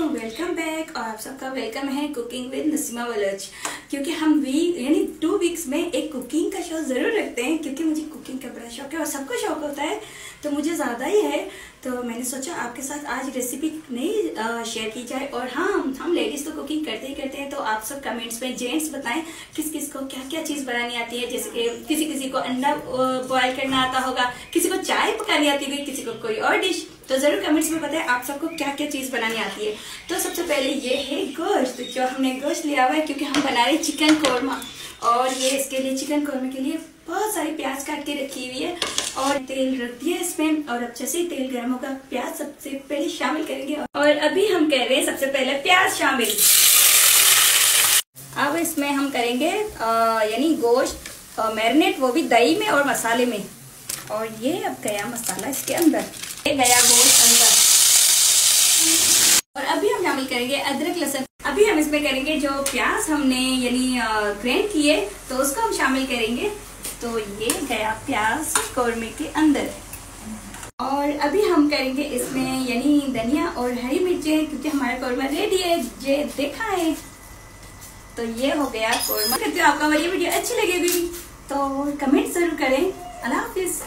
Welcome back. और आप सबका वेलकम है कुकिंग विद नसीमा बलोच। क्योंकि हम यानी 2 वीक्स में एक कुकिंग का शो ज़रूर रखते हैं, क्योंकि मुझे कुकिंग का बड़ा शौक है और सबको शौक होता है, तो मुझे ज़्यादा ही है। तो मैंने सोचा आपके साथ आज रेसिपी नहीं शेयर की जाए। और हाँ, हम लेडीज़ तो कुकिंग करते ही करते हैं, तो आप सब कमेंट्स में जेंट्स बताएं किस किस को क्या क्या चीज़ बनानी आती है। जैसे कि किसी किसी को अंडा बॉयल करना आता होगा, किसी को चाय पकानी आती होगी, किसी को कोई और डिश। तो जरूर कमेंट्स में बताएं आप सबको क्या क्या चीज़ बनानी आती है। तो सबसे पहले ये है गोश्त, जो हमने गोश्त लिया हुआ है क्योंकि हम बना रहे हैं चिकन कोरमा। और ये इसके लिए चिकन कोरमा के लिए बहुत सारी प्याज काट के रखी हुई है और तेल रख दिया इसमें। और अब जैसे ही तेल गर्म होगा प्याज सबसे पहले शामिल करेंगे। और अभी हम कर रहे हैं सबसे पहले प्याज शामिल। अब इसमें हम करेंगे यानी गोश्त मैरिनेट, वो भी दही में और मसाले में। और ये अब गया मसाला इसके अंदर, ये गया गोश्त अंदर। और अभी हम शामिल करेंगे अदरक लहसुन। अभी हम इसमें करेंगे जो प्याज हमने यानी ग्राइंड किए, तो उसको हम शामिल करेंगे। तो ये गया प्याज कोरमे के अंदर। और अभी हम करेंगे इसमें यानी धनिया और हरी मिर्चें, क्योंकि हमारा कोरमा रेडी है, ये देखा है। तो ये हो गया कोरमा। करते हो आपका ये वीडियो अच्छी लगेगी तो कमेंट जरूर करें। अल्लाह हाफिज।